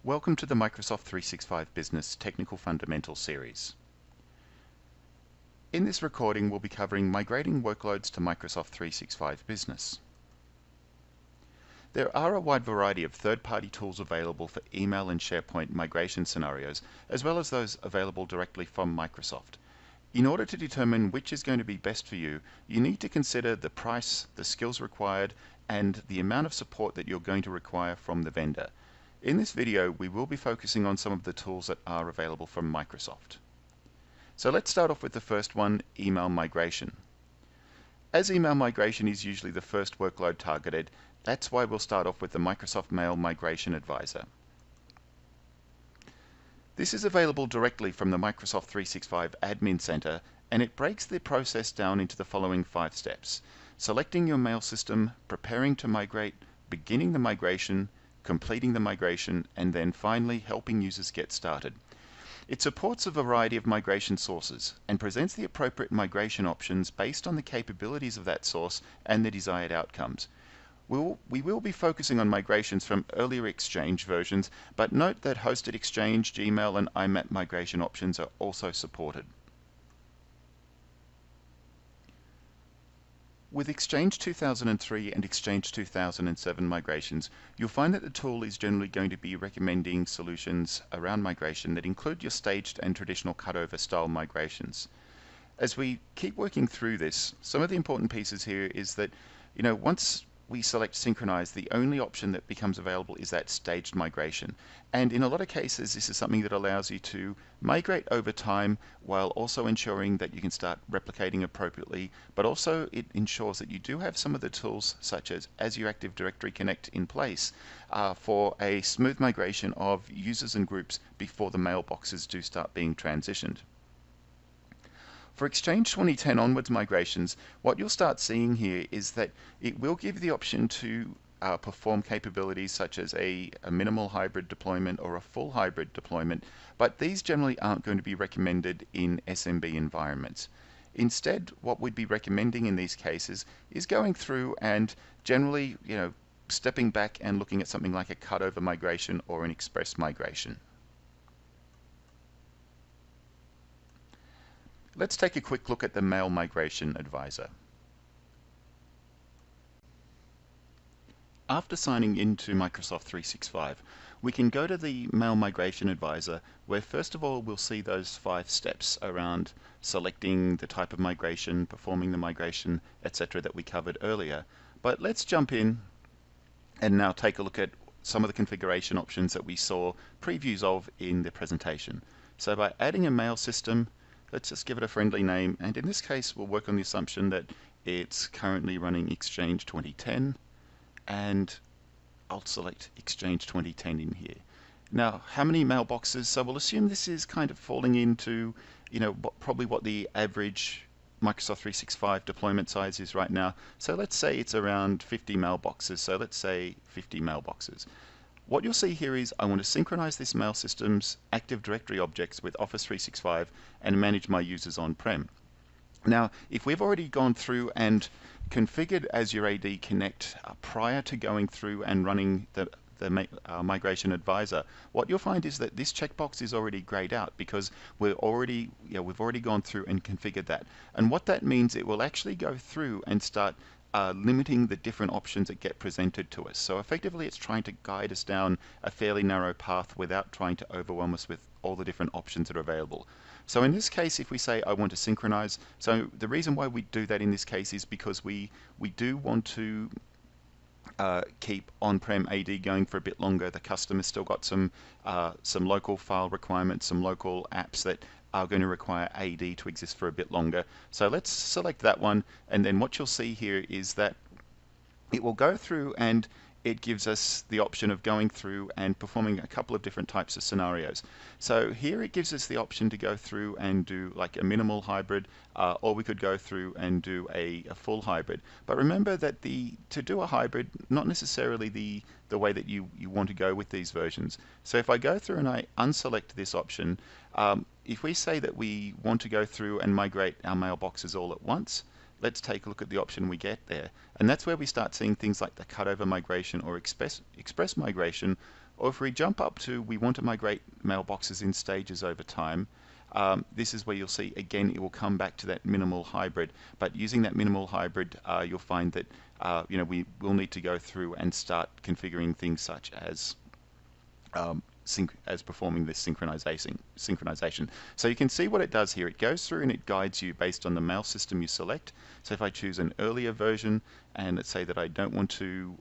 Welcome to the Microsoft 365 Business Technical Fundamentals series. In this recording, we'll be covering migrating workloads to Microsoft 365 Business. There are a wide variety of third-party tools available for email and SharePoint migration scenarios, as well as those available directly from Microsoft. In order to determine which is going to be best for you, you need to consider the price, the skills required, and the amount of support that you're going to require from the vendor. In this video, we will be focusing on some of the tools that are available from Microsoft. So let's start off with the first one, email migration. As email migration is usually the first workload targeted, that's why we'll start off with the Microsoft Mail Migration Advisor. This is available directly from the Microsoft 365 Admin Center, and it breaks the process down into the following 5 steps: selecting your mail system, preparing to migrate, beginning the migration, completing the migration, and then finally helping users get started. It supports a variety of migration sources and presents the appropriate migration options based on the capabilities of that source and the desired outcomes. We will be focusing on migrations from earlier Exchange versions, but note that hosted Exchange, Gmail, and IMAP migration options are also supported. With Exchange 2003 and Exchange 2007 migrations, you'll find that the tool is generally going to be recommending solutions around migration that include your staged and traditional cutover style migrations. As we keep working through this, some of the important pieces here is that, once we select synchronize, the only option that becomes available is that staged migration. And in a lot of cases, this is something that allows you to migrate over time while also ensuring that you can start replicating appropriately, but also it ensures that you do have some of the tools such as your Active Directory Connect in place for a smooth migration of users and groups before the mailboxes do start being transitioned. For Exchange 2010 onwards migrations, what you'll start seeing here is that it will give the option to perform capabilities such as a minimal hybrid deployment or a full hybrid deployment, but these generally aren't going to be recommended in SMB environments. Instead, what we'd be recommending in these cases is going through and generally, stepping back and looking at something like a cutover migration or an express migration. Let's take a quick look at the Mail Migration Advisor. After signing into Microsoft 365, we can go to the Mail Migration Advisor, where first of all we'll see those 5 steps around selecting the type of migration, performing the migration, etc. that we covered earlier. But let's jump in and now take a look at some of the configuration options that we saw previews of in the presentation. So by adding a mail system, let's just give it a friendly name, and in this case we'll work on the assumption that it's currently running Exchange 2010, and I'll select Exchange 2010 in here. Now, how many mailboxes? So we'll assume this is kind of falling into, probably what the average Microsoft 365 deployment size is right now. So let's say it's around 50 mailboxes, so let's say 50 mailboxes. What you'll see here is I want to synchronize this mail system's Active Directory objects with Office 365 and manage my users on-prem. Now, if we've already gone through and configured Azure AD Connect prior to going through and running the Migration Advisor, what you'll find is that this checkbox is already grayed out because we've already gone through and configured that. And what that means, it will actually go through and start limiting the different options that get presented to us. So effectively it's trying to guide us down a fairly narrow path without trying to overwhelm us with all the different options that are available. So in this case, if we say I want to synchronize, so the reason why we do that in this case is because we do want to keep on-prem AD going for a bit longer. The customer's still got some local file requirements, some local apps that are going to require AD to exist for a bit longer. So let's select that one, and then what you'll see here is that it will go through and it gives us the option of going through and performing a couple of different types of scenarios. So here it gives us the option to go through and do like a minimal hybrid, or we could go through and do a full hybrid. But remember that to do a hybrid, not necessarily the way that you want to go with these versions. So if I go through and I unselect this option, if we say that we want to go through and migrate our mailboxes all at once, let's take a look at the option we get there. And that's where we start seeing things like the cutover migration or express migration, Or if we jump up to we want to migrate mailboxes in stages over time, this is where you'll see again it will come back to that minimal hybrid. But using that minimal hybrid, you'll find that we will need to go through and start configuring things such as performing this synchronization. So you can see what it does here. It goes through and it guides you based on the mail system you select. So if I choose an earlier version, and let's say that I don't want to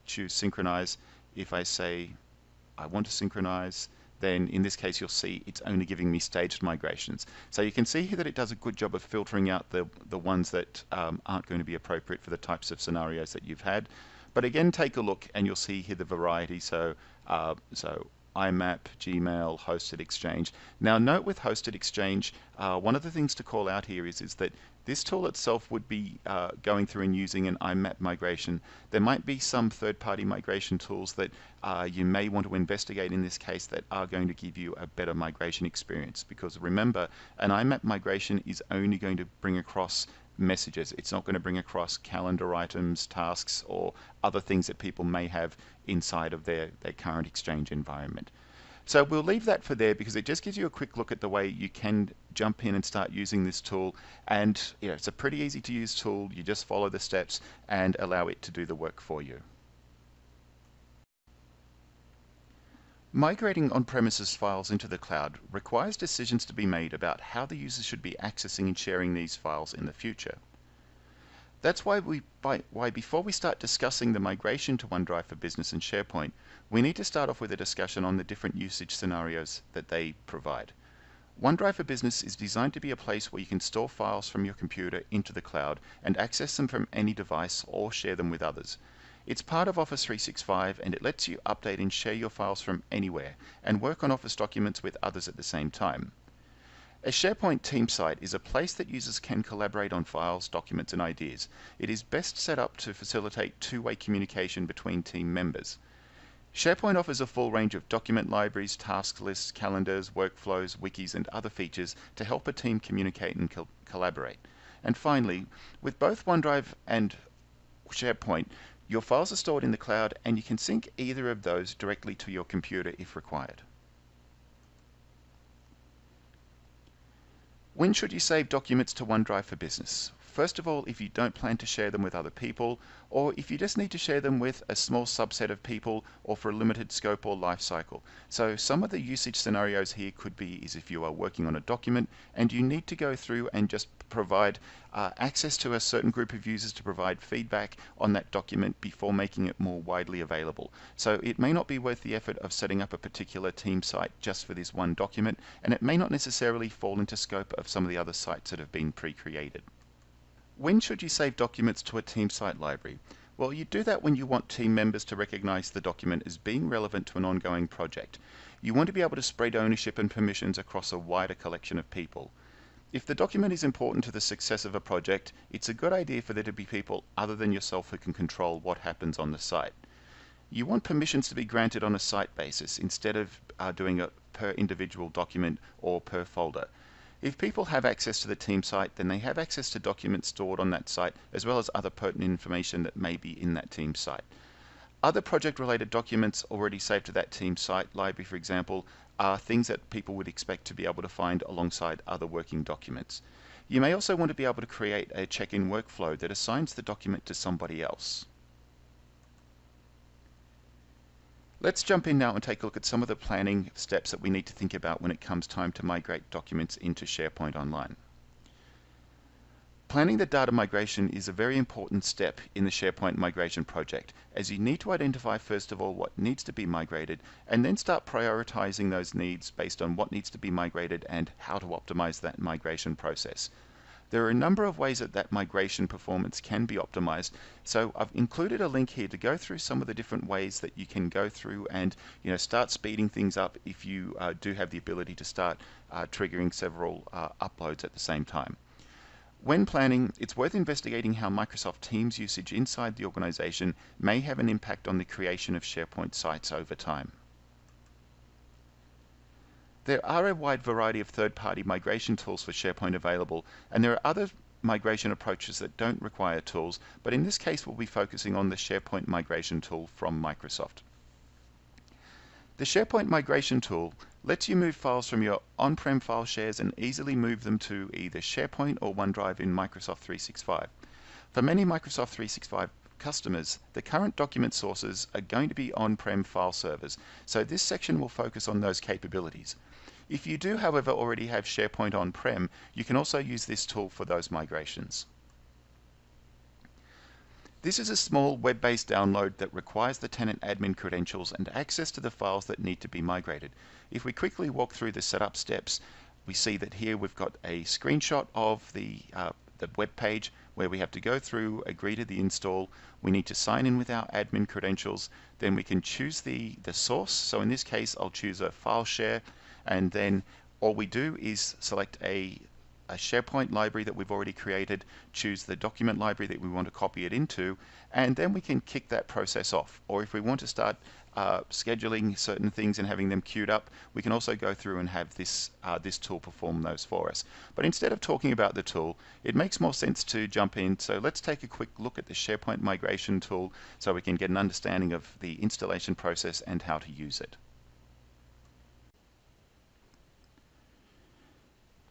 choose synchronize, if I say I want to synchronize, then in this case you'll see it's only giving me staged migrations. So you can see here that it does a good job of filtering out the ones that aren't going to be appropriate for the types of scenarios that you've had. But again, take a look and you'll see here the variety. So IMAP, Gmail, Hosted Exchange. Now note with Hosted Exchange, one of the things to call out here is that this tool itself would be going through and using an IMAP migration. There might be some third-party migration tools that you may want to investigate in this case that are going to give you a better migration experience, because remember, an IMAP migration is only going to bring across messages. It's not going to bring across calendar items, tasks, or other things that people may have inside of their current Exchange environment. So we'll leave that for there because it just gives you a quick look at the way you can jump in and start using this tool. And it's a pretty easy to use tool. You just follow the steps and allow it to do the work for you. Migrating on-premises files into the cloud requires decisions to be made about how the user should be accessing and sharing these files in the future. That's why before we start discussing the migration to OneDrive for Business and SharePoint, we need to start off with a discussion on the different usage scenarios that they provide. OneDrive for Business is designed to be a place where you can store files from your computer into the cloud and access them from any device or share them with others. It's part of Office 365 and it lets you update and share your files from anywhere and work on Office documents with others at the same time. A SharePoint team site is a place that users can collaborate on files, documents, and ideas. It is best set up to facilitate two-way communication between team members. SharePoint offers a full range of document libraries, task lists, calendars, workflows, wikis, and other features to help a team communicate and collaborate. And finally, with both OneDrive and SharePoint, your files are stored in the cloud and you can sync either of those directly to your computer if required. When should you save documents to OneDrive for Business? First of all, if you don't plan to share them with other people, or if you just need to share them with a small subset of people or for a limited scope or life cycle. So some of the usage scenarios here could be is if you are working on a document and you need to go through and just provide access to a certain group of users to provide feedback on that document before making it more widely available. So it may not be worth the effort of setting up a particular team site just for this one document, and it may not necessarily fall into scope of some of the other sites that have been pre-created. When should you save documents to a team site library? Well, you do that when you want team members to recognize the document as being relevant to an ongoing project. You want to be able to spread ownership and permissions across a wider collection of people. If the document is important to the success of a project, it's a good idea for there to be people other than yourself who can control what happens on the site. You want permissions to be granted on a site basis instead of doing it per individual document or per folder. If people have access to the team site, then they have access to documents stored on that site, as well as other pertinent information that may be in that team site. Other project-related documents already saved to that team site library, for example, are things that people would expect to be able to find alongside other working documents. You may also want to be able to create a check-in workflow that assigns the document to somebody else. Let's jump in now and take a look at some of the planning steps that we need to think about when it comes time to migrate documents into SharePoint Online. Planning the data migration is a very important step in the SharePoint migration project, as you need to identify first of all what needs to be migrated and then start prioritizing those needs based on what needs to be migrated and how to optimize that migration process. There are a number of ways that migration performance can be optimized, so I've included a link here to go through some of the different ways that you can go through and start speeding things up if you do have the ability to start triggering several uploads at the same time. When planning, it's worth investigating how Microsoft Teams usage inside the organization may have an impact on the creation of SharePoint sites over time. There are a wide variety of third-party migration tools for SharePoint available, and there are other migration approaches that don't require tools, but in this case we'll be focusing on the SharePoint migration tool from Microsoft. The SharePoint Migration tool lets you move files from your on-prem file shares and easily move them to either SharePoint or OneDrive in Microsoft 365. For many Microsoft 365 customers, the current document sources are going to be on-prem file servers, so this section will focus on those capabilities. If you do, however, already have SharePoint on-prem, you can also use this tool for those migrations. This is a small web-based download that requires the tenant admin credentials and access to the files that need to be migrated. If we quickly walk through the setup steps, we see that here we've got a screenshot of the web page where we have to go through, agree to the install. We need to sign in with our admin credentials. Then we can choose the source. So in this case, I'll choose a file share, and then all we do is select a SharePoint library that we've already created, choose the document library that we want to copy it into, and then we can kick that process off. Or if we want to start scheduling certain things and having them queued up, we can also go through and have this tool perform those for us. But instead of talking about the tool, it makes more sense to jump in. So let's take a quick look at the SharePoint Migration tool so we can get an understanding of the installation process and how to use it.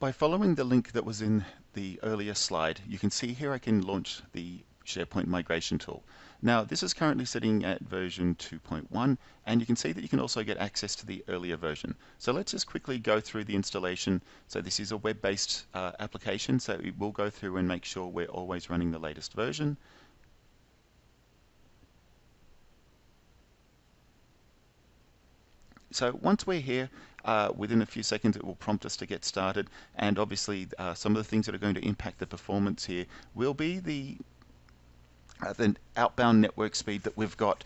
By following the link that was in the earlier slide, you can see here I can launch the SharePoint Migration tool. Now, this is currently sitting at version 2.1, and you can see that you can also get access to the earlier version. So let's just quickly go through the installation. So this is a web-based application, so it will go through and make sure we're always running the latest version. So once we're here, within a few seconds it will prompt us to get started, and obviously some of the things that are going to impact the performance here will be the outbound network speed that we've got.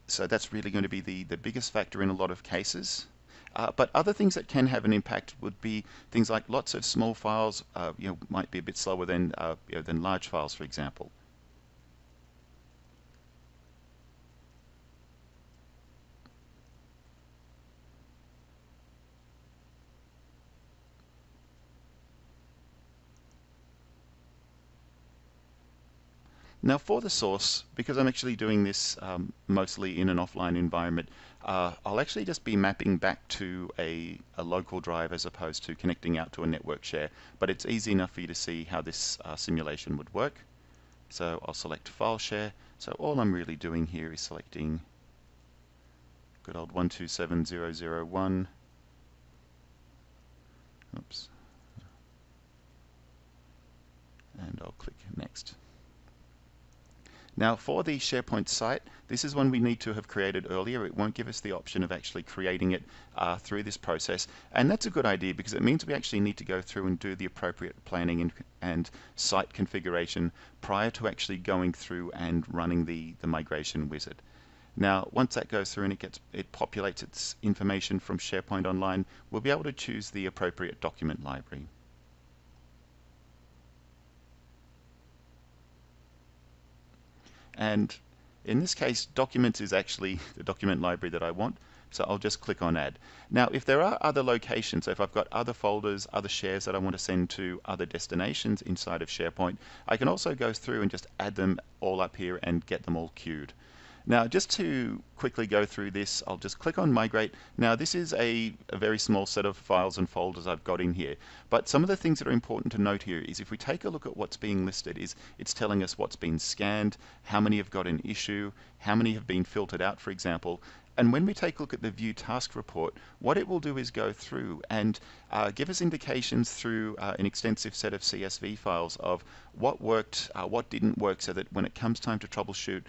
So that's really going to be the biggest factor in a lot of cases. But other things that can have an impact would be things like lots of small files might be a bit slower than large files, for example. Now for the source, because I'm actually doing this mostly in an offline environment, I'll actually just be mapping back to a local drive as opposed to connecting out to a network share. But it's easy enough for you to see how this simulation would work. So I'll select file share. So all I'm really doing here is selecting good old 127001. Oops. And I'll click next. Now for the SharePoint site, this is one we need to have created earlier. It won't give us the option of actually creating it through this process, and that's a good idea because it means we actually need to go through and do the appropriate planning and site configuration prior to actually going through and running the migration wizard. Now once that goes through and it populates its information from SharePoint Online, we'll be able to choose the appropriate document library. And in this case, documents is actually the document library that I want, so I'll just click on add. Now if there are other locations, so if I've got other folders, other shares that I want to send to other destinations inside of SharePoint, I can also go through and just add them all up here and get them all queued. Now just to quickly go through this, I'll just click on migrate. Now this is a very small set of files and folders I've got in here, but some of the things that are important to note here is if we take a look at what's being listed, it's telling us what's been scanned, how many have got an issue, how many have been filtered out, for example. And when we take a look at the view task report, what it will do is go through and give us indications through an extensive set of CSV files of what worked, what didn't work, so that when it comes time to troubleshoot,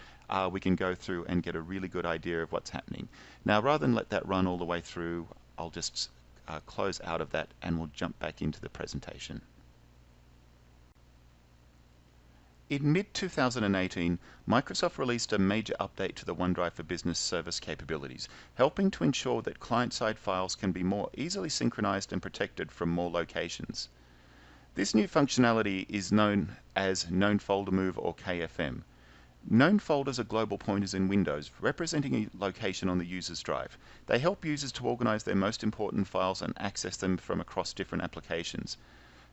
we can go through and get a really good idea of what's happening. Now rather than let that run all the way through, I'll just close out of that and we'll jump back into the presentation. In mid-2018, Microsoft released a major update to the OneDrive for Business service capabilities, helping to ensure that client-side files can be more easily synchronized and protected from more locations. This new functionality is known as Known Folder Move, or KFM. Known folders are global pointers in Windows, representing a location on the user's drive. They help users to organize their most important files and access them from across different applications.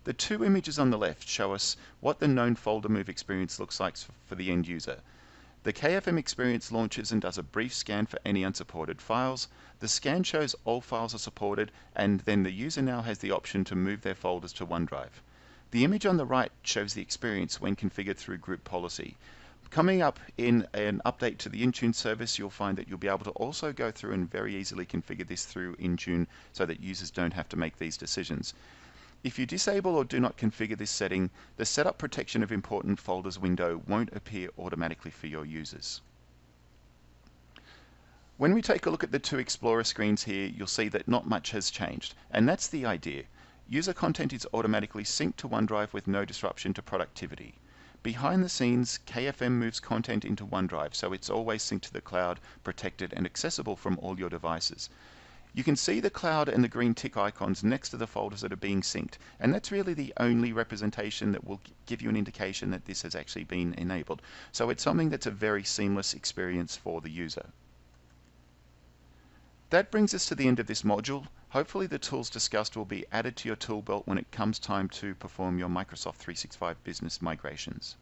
The two images on the left show us what the known folder move experience looks like for the end user. The KFM experience launches and does a brief scan for any unsupported files. The scan shows all files are supported, and then the user now has the option to move their folders to OneDrive. The image on the right shows the experience when configured through group policy. Coming up in an update to the Intune service, you'll find that you'll be able to also go through and very easily configure this through Intune so that users don't have to make these decisions. If you disable or do not configure this setting, the Setup Protection of Important Folders window won't appear automatically for your users. When we take a look at the two Explorer screens here, you'll see that not much has changed, and that's the idea. User content is automatically synced to OneDrive with no disruption to productivity. Behind the scenes, KFM moves content into OneDrive, so it's always synced to the cloud, protected and accessible from all your devices. You can see the cloud and the green tick icons next to the folders that are being synced, and that's really the only representation that will give you an indication that this has actually been enabled. So it's something that's a very seamless experience for the user. That brings us to the end of this module. Hopefully the tools discussed will be added to your tool belt when it comes time to perform your Microsoft 365 business migrations.